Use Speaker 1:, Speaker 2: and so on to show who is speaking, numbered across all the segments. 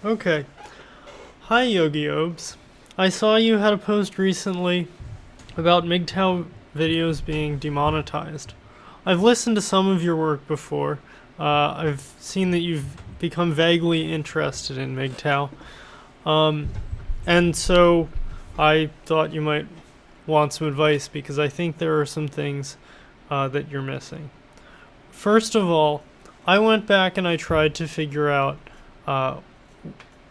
Speaker 1: Okay. Hi, yogi0abs. I saw you had a post recently about MGTOW videos being demonetized. I've listened to some of your work before. I've seen that you've become vaguely interested in MGTOW. And so I thought you might want some advice because I think there are some things that you're missing. First of all, I went back and I tried to figure out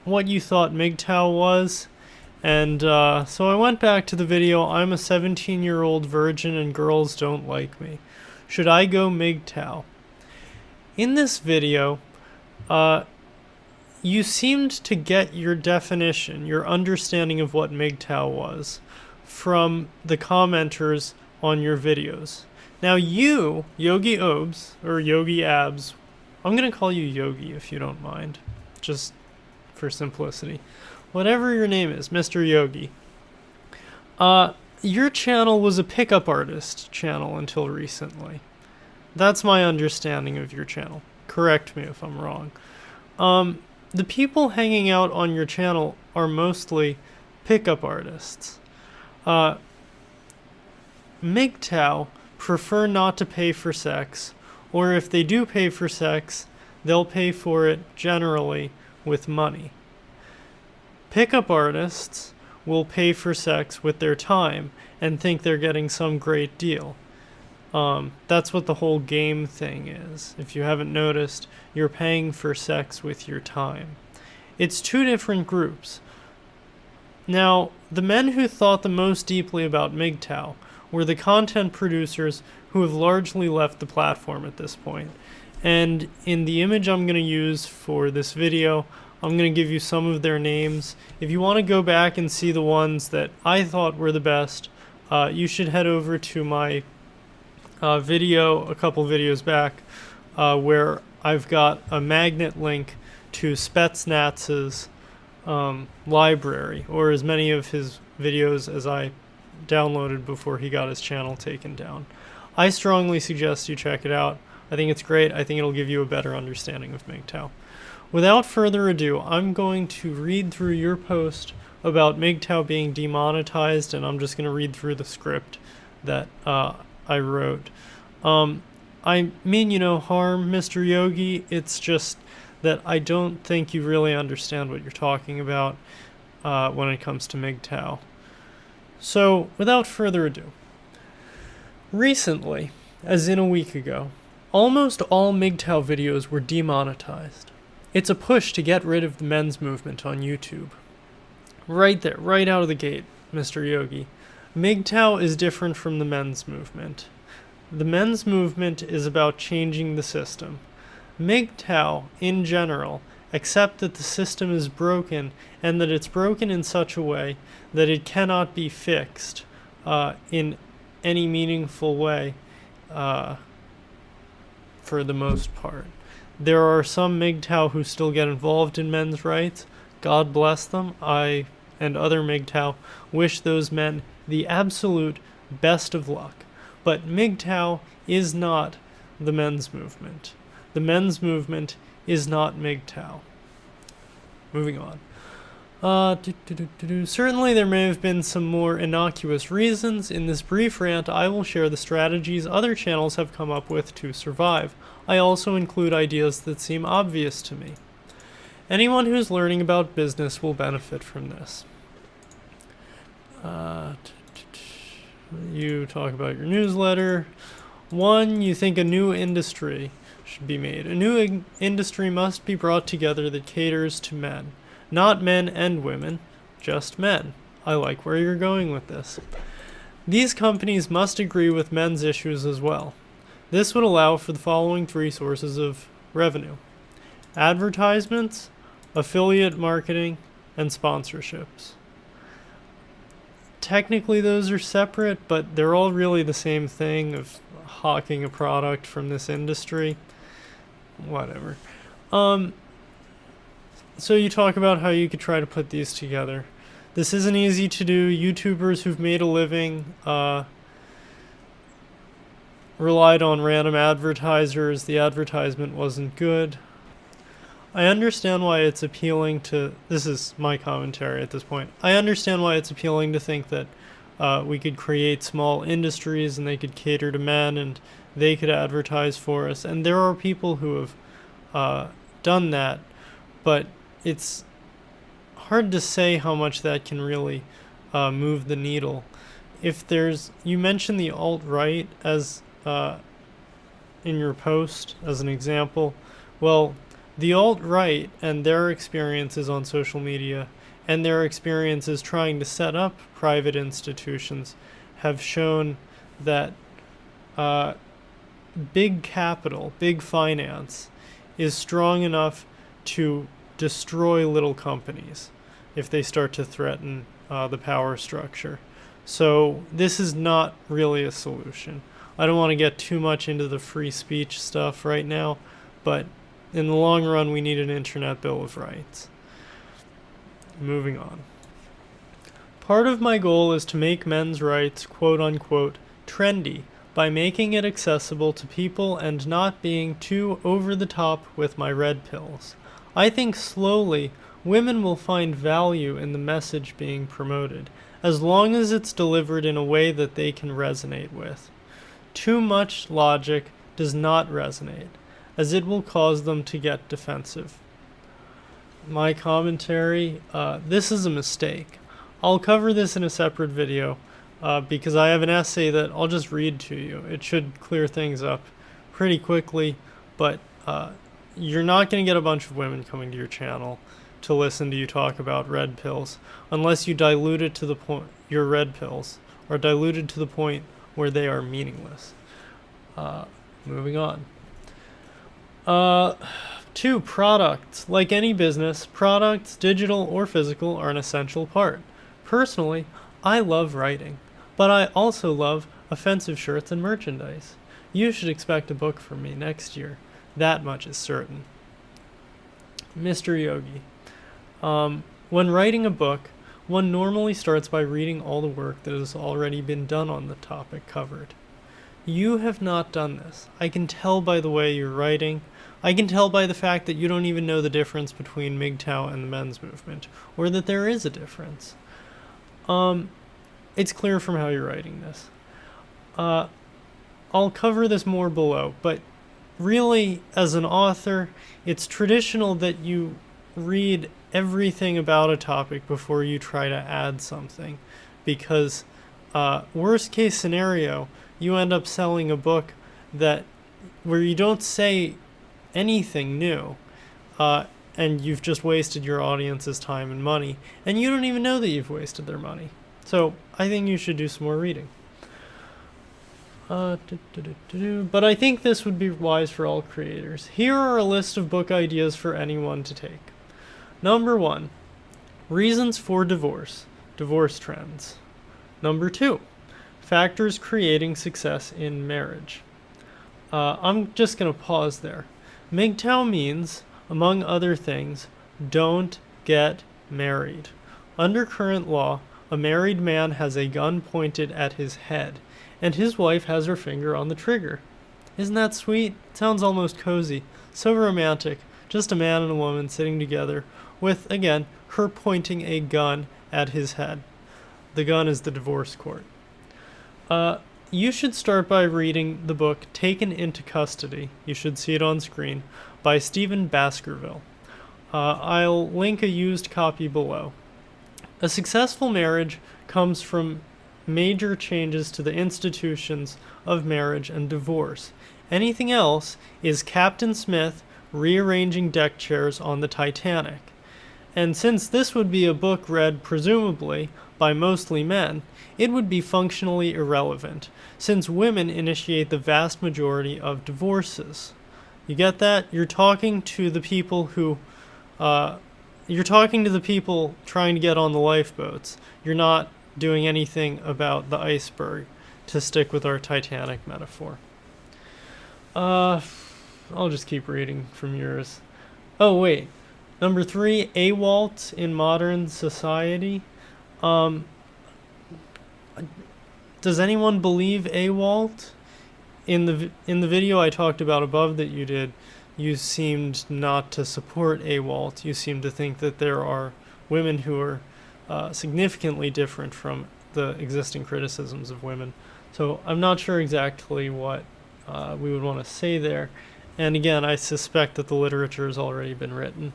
Speaker 1: what you thought MGTOW was. And so I went back to the video, I'm a 17-year-old virgin and girls don't like me. Should I go MGTOW? In this video, you seemed to get your definition, your understanding of what MGTOW was, from the commenters on your videos. Now you, yogi0abs, or yogi0abs, I'm going to call you Yogi if you don't mind, just for simplicity. Whatever your name is, Mr. Yogi. Your channel was a pickup artist channel until recently. That's my understanding of your channel. Correct me if I'm wrong. The people hanging out on your channel are mostly pickup artists. MGTOW prefer not to pay for sex, or if they do pay for sex, they'll pay for it generally with money. Pickup artists will pay for sex with their time and think they're getting some great deal. That's what the whole game thing is. If you haven't noticed, you're paying for sex with your time. It's two different groups. Now, the men who thought the most deeply about MGTOW were the content producers who have largely left the platform at this point. And in the image I'm going to use for this video, I'm going to give you some of their names. If you want to go back and see the ones that I thought were the best, you should head over to my video, a couple videos back, where I've got a magnet link to Spetsnatz's library, or as many of his videos as I downloaded before he got his channel taken down. I strongly suggest you check it out. I think it's great. I think it'll give you a better understanding of MGTOW. Without further ado, I'm going to read through your post about MGTOW being demonetized, and I'm just going to read through the script that I wrote. I mean you no harm, Mr. Yogi. It's just that I don't think you really understand what you're talking about when it comes to MGTOW. So, without further ado, recently, as in a week ago, almost all MGTOW videos were demonetized. It's a push to get rid of the men's movement on YouTube. Right there, right out of the gate, Mr. Yogi. MGTOW is different from the men's movement. The men's movement is about changing the system. MGTOW, in general, accept that the system is broken and that it's broken in such a way that it cannot be fixed in any meaningful way for the most part. There are some MGTOW who still get involved in men's rights. God bless them. I and other MGTOW wish those men the absolute best of luck. But MGTOW is not the men's movement. The men's movement is not MGTOW. Moving on. Certainly there may have been some more innocuous reasons. In this brief rant, I will share the strategies other channels have come up with to survive. I also include ideas that seem obvious to me. Anyone who's learning about business will benefit from this. You talk about your newsletter. 1, you think a new industry should be made. A new industry must be brought together that caters to men. Not men and women, just men. I like where you're going with this. These companies must agree with men's issues as well. This would allow for the following 3 sources of revenue: advertisements, affiliate marketing, and sponsorships. Technically those are separate, but they're all really the same thing of hawking a product from this industry. Whatever. So you talk about how you could try to put these together. This isn't easy to do. YouTubers who've made a living relied on random advertisers. The advertisement wasn't good. I understand why it's appealing to, this is my commentary at this point. I understand why it's appealing to think that we could create small industries and they could cater to men and they could advertise for us. And there are people who have done that, but it's hard to say how much that can really move the needle. If there's, you mentioned the alt-right as in your post as an example. Well, the alt-right and their experiences on social media and their experiences trying to set up private institutions have shown that big capital, big finance, is strong enough to destroy little companies if they start to threaten the power structure. So this is not really a solution. I don't want to get too much into the free speech stuff right now, but in the long run, we need an Internet Bill of Rights. Moving on. Part of my goal is to make men's rights, quote unquote, trendy by making it accessible to people and not being too over the top with my red pills. I think slowly women will find value in the message being promoted, as long as it's delivered in a way that they can resonate with. Too much logic does not resonate, as it will cause them to get defensive. My commentary, this is a mistake. I'll cover this in a separate video because I have an essay that I'll just read to you. It should clear things up pretty quickly, but you're not going to get a bunch of women coming to your channel to listen to you talk about red pills unless you dilute it to the point, your red pills are diluted to the point where they are meaningless. Moving on. 2. Products. Like any business, products, digital or physical, are an essential part. Personally, I love writing, but I also love offensive shirts and merchandise. You should expect a book from me next year. That much is certain. Mr. Yogi. When writing a book, one normally starts by reading all the work that has already been done on the topic covered. You have not done this. I can tell by the way you're writing. I can tell by the fact that you don't even know the difference between MGTOW and the men's movement, or that there is a difference. It's clear from how you're writing this. I'll cover this more below, but really, as an author, it's traditional that you read everything about a topic before you try to add something, because worst case scenario, you end up selling a book where you don't say anything new, and you've just wasted your audience's time and money, and you don't even know that you've wasted their money. So I think you should do some more reading. But I think this would be wise for all creators. Here are a list of book ideas for anyone to take. Number 1, reasons for divorce, divorce trends. Number 2, factors creating success in marriage. I'm just going to pause there. MGTOW means, among other things, don't get married. Under current law, a married man has a gun pointed at his head, and his wife has her finger on the trigger. Isn't that sweet? It sounds almost cozy. So romantic. Just a man and a woman sitting together with, again, her pointing a gun at his head. The gun is the divorce court. You should start by reading the book Taken into Custody, you should see it on screen, by Stephen Baskerville. I'll link a used copy below. A successful marriage comes from major changes to the institutions of marriage and divorce. Anything else is Captain Smith rearranging deck chairs on the Titanic. And since this would be a book read, presumably, by mostly men, it would be functionally irrelevant, since women initiate the vast majority of divorces. You get that? You're talking to the people who... you're talking to the people trying to get on the lifeboats. You're not doing anything about the iceberg, to stick with our Titanic metaphor. I'll just keep reading from yours. Oh, wait. Number 3, AWOLT in modern society. Does anyone believe AWOLT? In the video I talked about above that you did, you seemed not to support AWOLT. You seemed to think that there are women who are significantly different from the existing criticisms of women. So I'm not sure exactly what we would want to say there. And again, I suspect that the literature has already been written.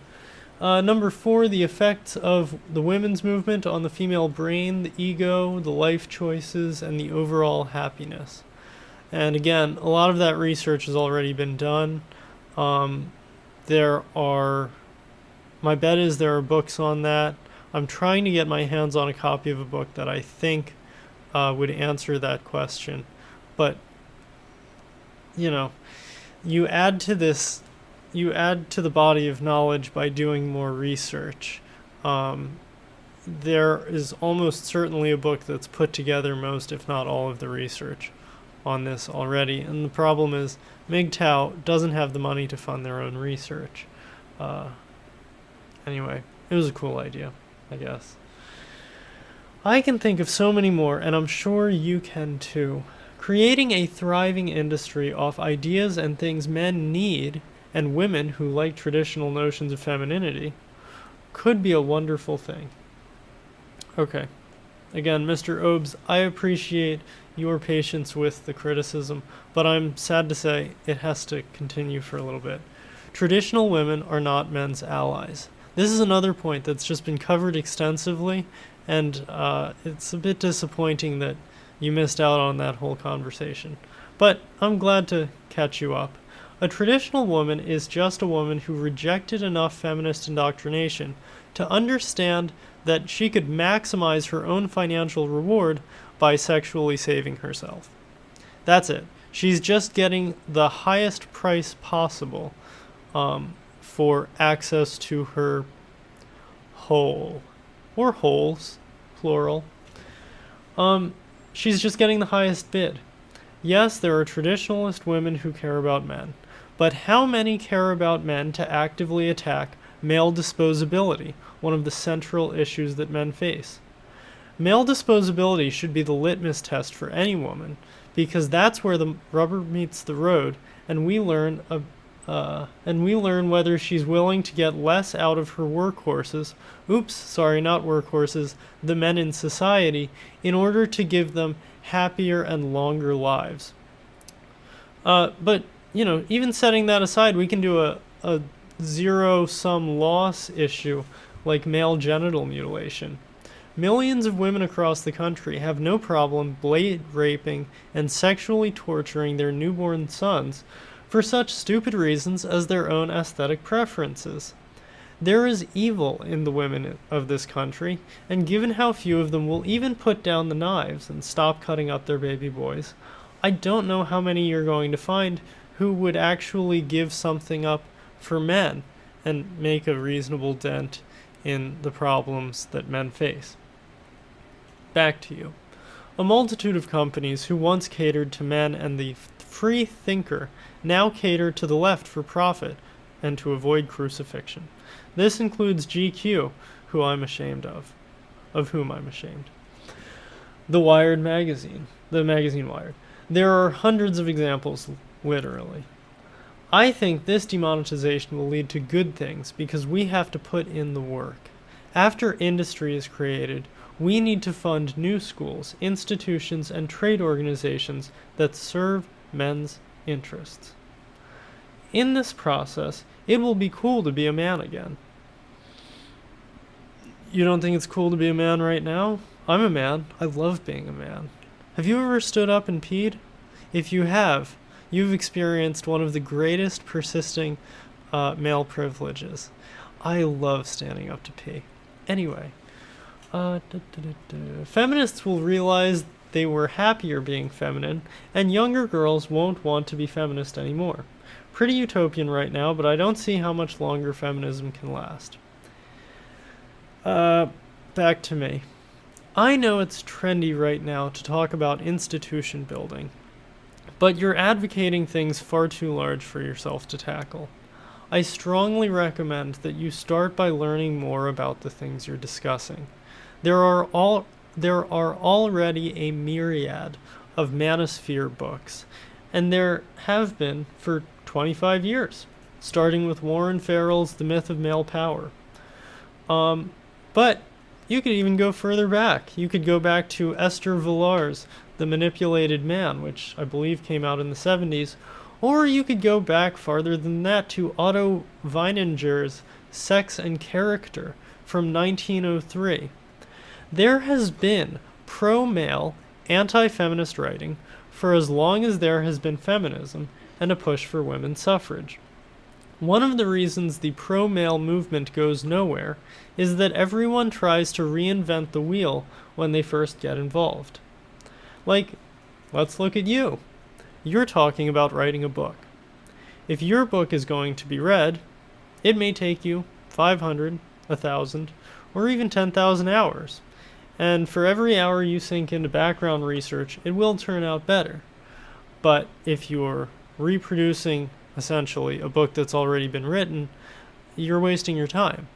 Speaker 1: Number 4, the effects of the women's movement on the female brain, the ego, the life choices, and the overall happiness. And again, a lot of that research has already been done. My bet is there are books on that. I'm trying to get my hands on a copy of a book that I think would answer that question. But, you add to the body of knowledge by doing more research. There is almost certainly a book that's put together most, if not all, of the research on this already. And the problem is MGTOW doesn't have the money to fund their own research. Anyway, it was a cool idea, I guess. I can think of so many more, and I'm sure you can too. Creating a thriving industry off ideas and things men need, and women who like traditional notions of femininity, could be a wonderful thing. Okay. Again, Mr. Obes, I appreciate your patience with the criticism, but I'm sad to say it has to continue for a little bit. Traditional women are not men's allies. This is another point that's just been covered extensively, and it's a bit disappointing that you missed out on that whole conversation. But I'm glad to catch you up. A traditional woman is just a woman who rejected enough feminist indoctrination to understand that she could maximize her own financial reward by sexually saving herself. That's it. She's just getting the highest price possible for access to her whole, or wholes, plural. She's just getting the highest bid. Yes, there are traditionalist women who care about men, but how many care about men to actively attack male disposability, one of the central issues that men face? Male disposability should be the litmus test for any woman, because that's where the rubber meets the road, and we learn whether she's willing to get less out of her workhorses, the men in society, in order to give them happier and longer lives. But, even setting that aside, we can do a zero-sum loss issue like male genital mutilation. Millions of women across the country have no problem blade raping and sexually torturing their newborn sons for such stupid reasons as their own aesthetic preferences. There is evil in the women of this country, and given how few of them will even put down the knives and stop cutting up their baby boys, I don't know how many you're going to find who would actually give something up for men and make a reasonable dent in the problems that men face. Back to you. A multitude of companies who once catered to men and the free thinker now cater to the left for profit and to avoid crucifixion. This includes GQ, whom I'm ashamed. The Wired magazine, the magazine Wired. There are hundreds of examples, literally. I think this demonetization will lead to good things because we have to put in the work. After industry is created, we need to fund new schools, institutions, and trade organizations that serve men's interests. In this process, it will be cool to be a man again. You don't think it's cool to be a man right now? I'm a man. I love being a man. Have you ever stood up and peed? If you have, you've experienced one of the greatest persisting male privileges. I love standing up to pee. Anyway, feminists will realize they were happier being feminine, and younger girls won't want to be feminist anymore. Pretty utopian right now, but I don't see how much longer feminism can last. Back to me. I know it's trendy right now to talk about institution building, but you're advocating things far too large for yourself to tackle. I strongly recommend that you start by learning more about the things you're discussing. There are already a myriad of manosphere books, and there have been for 25 years. starting with Warren Farrell's The Myth of Male Power. But you could even go further back. You could go back to Esther Villar's The Manipulated Man, which I believe came out in the 70s. Or you could go back farther than that to Otto Weininger's Sex and Character from 1903. There has been pro-male, anti-feminist writing for as long as there has been feminism and a push for women's suffrage. One of the reasons the pro-male movement goes nowhere is that everyone tries to reinvent the wheel when they first get involved. Like, let's look at you. You're talking about writing a book. If your book is going to be read, it may take you 500, 1,000, or even 10,000 hours. And for every hour you sink into background research, it will turn out better. But if you're reproducing, essentially, a book that's already been written, you're wasting your time.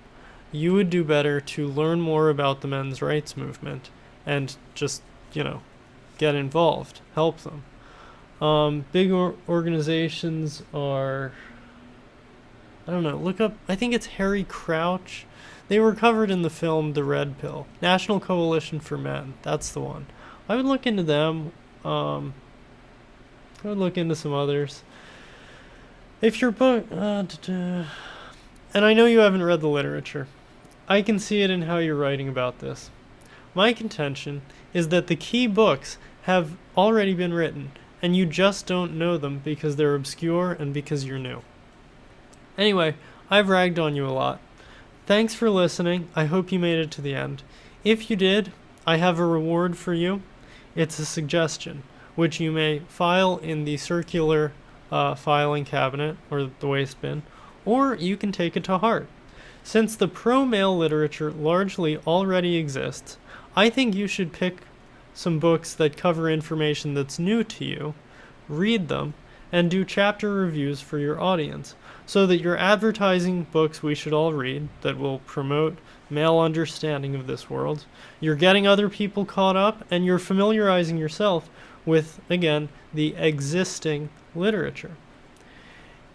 Speaker 1: You would do better to learn more about the men's rights movement and just, get involved, help them. Big organizations are, I don't know, look up, I think it's Harry Crouch. They were covered in the film The Red Pill. National Coalition for Men, that's the one. I would look into them. I would look into some others. If your book, and I know you haven't read the literature. I can see it in how you're writing about this. My contention is that the key books have already been written, and you just don't know them because they're obscure and because you're new. Anyway, I've ragged on you a lot. Thanks for listening. I hope you made it to the end. If you did, I have a reward for you. It's a suggestion, which you may file in the circular filing cabinet or the waste bin, or you can take it to heart. Since the pro-male literature largely already exists, I think you should pick some books that cover information that's new to you, read them, and do chapter reviews for your audience, so that you're advertising books we should all read that will promote male understanding of this world. You're getting other people caught up, and you're familiarizing yourself with, again, the existing literature.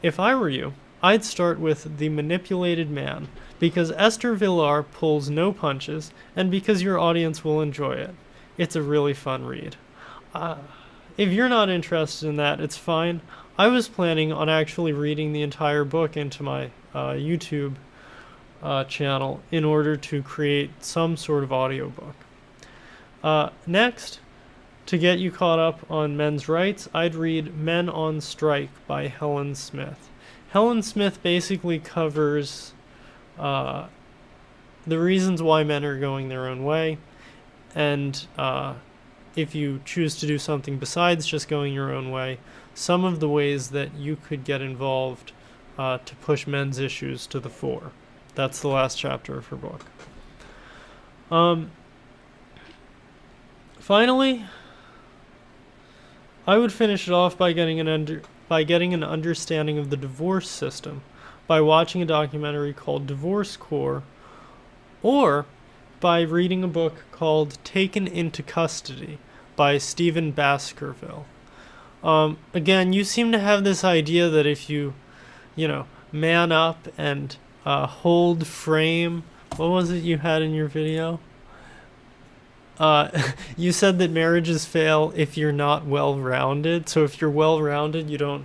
Speaker 1: If I were you, I'd start with The Manipulated Man, because Esther Villar pulls no punches, and because your audience will enjoy it. It's a really fun read. If you're not interested in that, it's fine. I was planning on actually reading the entire book into my YouTube channel in order to create some sort of audiobook. Next, to get you caught up on men's rights, I'd read Men on Strike by Helen Smith. Helen Smith basically covers the reasons why men are going their own way, and if you choose to do something besides just going your own way, some of the ways that you could get involved to push men's issues to the fore. That's the last chapter of her book. Finally, I would finish it off by getting an understanding of the divorce system by watching a documentary called Divorce Corps, or by reading a book called Taken into Custody by Stephen Baskerville. Again, you seem to have this idea that if you man up and hold frame. What was it you had in your video? You said that marriages fail if you're not well-rounded. So if you're well-rounded, your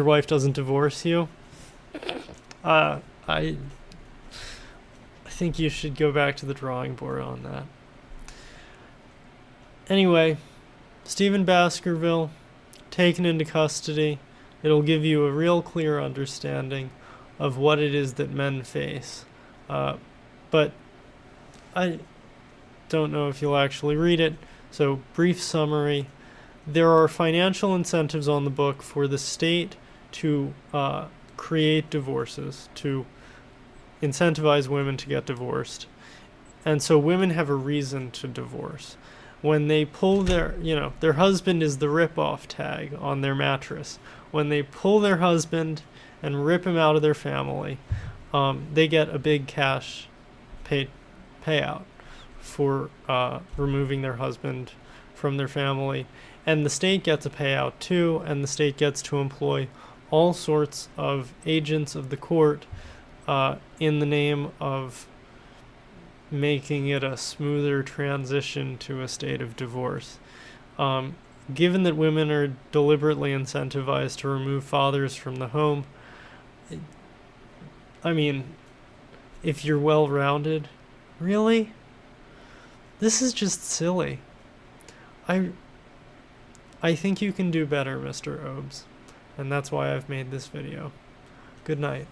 Speaker 1: wife doesn't divorce you. I think you should go back to the drawing board on that. Anyway, Stephen Baskerville, Taken into Custody. It'll give you a real clear understanding of what it is that men face. But I don't know if you'll actually read it. So, brief summary. There are financial incentives on the book for the state to create divorces, to incentivize women to get divorced. And so women have a reason to divorce. When they pull their husband is the rip-off tag on their mattress. When they pull their husband and rip him out of their family, they get a big cash payout for removing their husband from their family. And the state gets a payout too, and the state gets to employ all sorts of agents of the court in the name of making it a smoother transition to a state of divorce. Given that women are deliberately incentivized to remove fathers from the home, I mean, if you're well-rounded, really? This is just silly. I think you can do better, Mr. Obes, and that's why I've made this video. Good night.